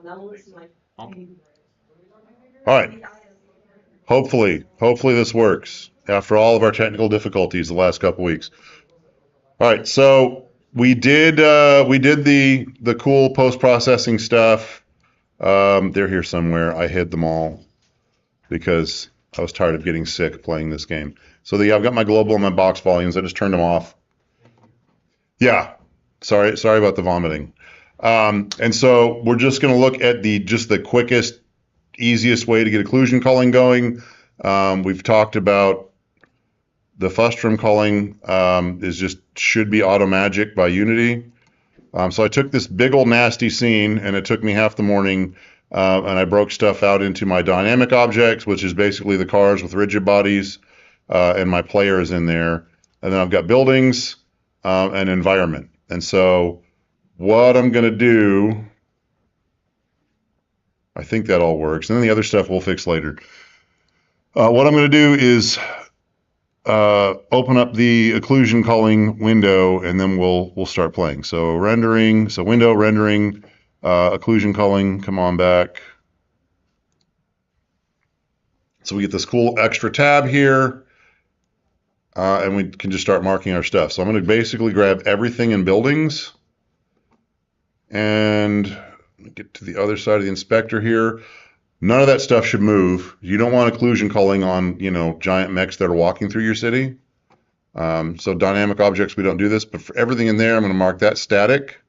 All right. Hopefully this works after all of our technical difficulties the last couple weeks. All right, so we did the cool post-processing stuff. They're here somewhere. I hid them all because I was tired of getting sick playing this game. So I've got my global and my box volumes. I just turned them off. Yeah, sorry about the vomiting. And so we're just going to look at the quickest, easiest way to get occlusion culling going. We've talked about the frustum culling should be auto magic by Unity. So I took this big old nasty scene, and it took me half the morning, and I broke stuff out into my dynamic objects, which is basically the cars with rigid bodies, and my players in there. And then I've got buildings and environment. And so what I'm going to do, I think that all works. And then the other stuff we'll fix later. What I'm going to do is open up the occlusion culling window, and then we'll start playing. So rendering, so window rendering, occlusion culling, come on back. So we get this cool extra tab here, and we can just start marking our stuff. So I'm going to basically grab everything in buildings, and get to the other side of the inspector here. None of that stuff should move. You don't want occlusion culling on, giant mechs that are walking through your city. So dynamic objects, we don't do this, but for everything in there, I'm going to mark that static.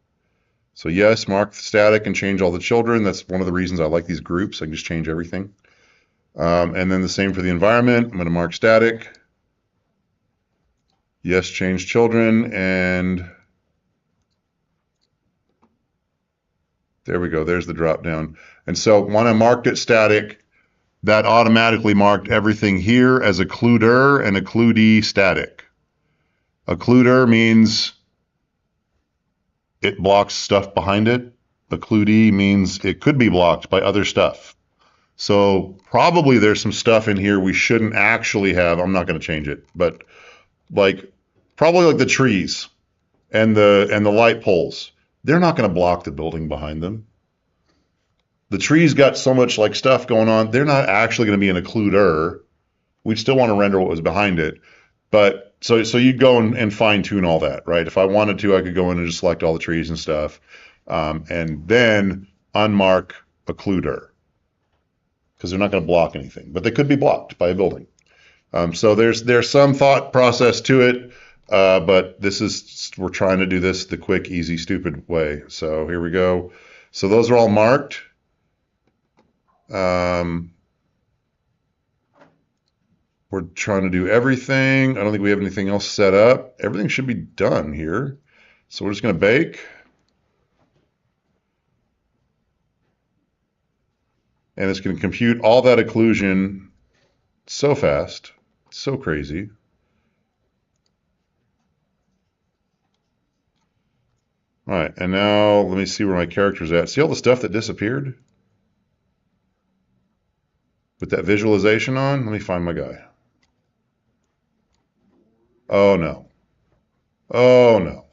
So yes, mark the static and change all the children. That's one of the reasons I like these groups. I can just change everything. And then the same for the environment. I'm going to mark static. Yes, change children, and there we go. There's the drop down. And so when I marked it static, that automatically marked everything here as occluder and occludee static. Occluder means it blocks stuff behind it. Occludee means it could be blocked by other stuff. So probably there's some stuff in here we shouldn't actually have. I'm not going to change it, but probably like the trees and the light poles. They're not going to block the building behind them. The trees got so much stuff going on, they're not actually going to be an occluder. We'd still want to render what was behind it. But so you go and fine tune all that, right? If I wanted to, I could go in and just select all the trees and stuff, and then unmark occluder, because they're not going to block anything, but they could be blocked by a building. So there's some thought process to it, but we're trying to do this the quick, easy, stupid way. So here we go. So those are all marked. We're trying to do everything. I don't think we have anything else set up. Everything should be done here. So we're just going to bake. And it's going to compute all that occlusion so fast. It's so crazy. All right, and now let me see where my character's at. See all the stuff that disappeared? With that visualization on? Let me find my guy. Oh no. Oh no.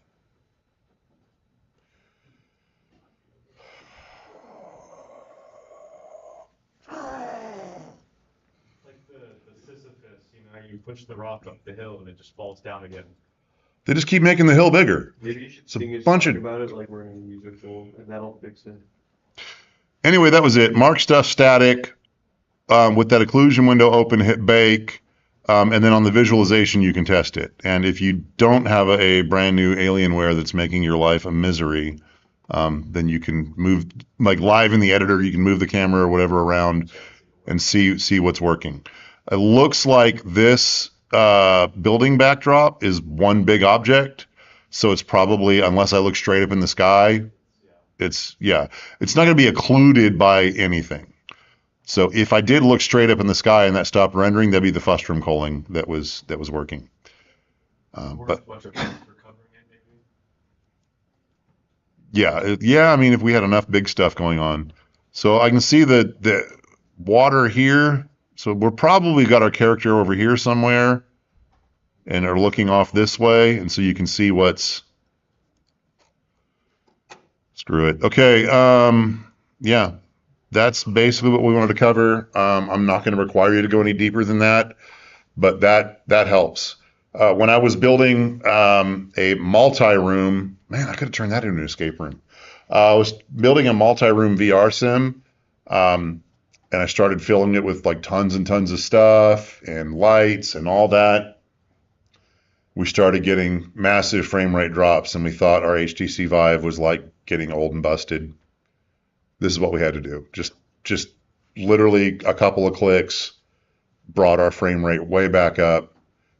Like the Sisyphus, you push the rock up the hill and it just falls down again. They just keep making the hill bigger. Maybe you should It's a sing bunch of about it like we're in a music film, and that'll fix it. Anyway, that was it. Mark stuff static. With that occlusion window open, hit bake, and then on the visualization you can test it. And if you don't have a brand new Alienware that's making your life a misery, then you can move, live in the editor, you can move the camera or whatever around and see what's working. It looks like this building backdrop is one big object, so it's probably, unless I look straight up in the sky, it's not going to be occluded by anything. So if I did look straight up in the sky and that stopped rendering, that'd be the frustum culling that was working. But yeah, I mean, if we had enough big stuff going on. So I can see the water here. So we're probably got our character over here somewhere and are looking off this way. And so you can see what's, screw it. Okay. yeah, that's basically what we wanted to cover. I'm not going to require you to go any deeper than that, but that helps. When I was building a multi-room, man, I could have turned that into an escape room. I was building a multi-room VR sim, and I started filling it with like tons and tons of stuff and lights and all that. We started getting massive frame rate drops, and we thought our HTC Vive was like getting old and busted. This is what we had to do. Just literally a couple of clicks brought our frame rate way back up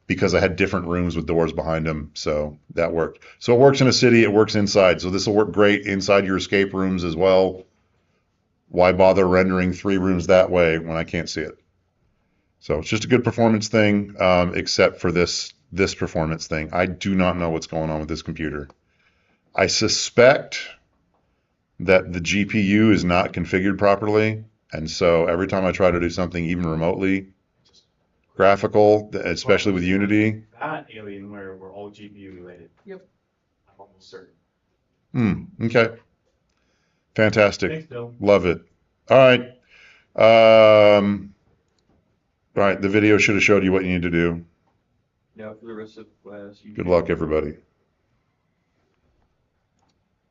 because I had different rooms with doors behind them. So that worked. So it works in a city, it works inside. So this will work great inside your escape rooms as well. Why bother rendering 3 rooms that way when I can't see it? So it's just a good performance thing, except for this performance thing. I do not know what's going on with this computer. I suspect that the GPU is not configured properly, and so every time I try to do something even remotely graphical, especially with Unity. That Alienware were all GPU related. Yep. I'm almost certain. Okay. Fantastic. Thanks, Bill. Love it. All right. All right. The video should have showed you what you need to do. Yeah, for the rest of class. Good luck, everybody.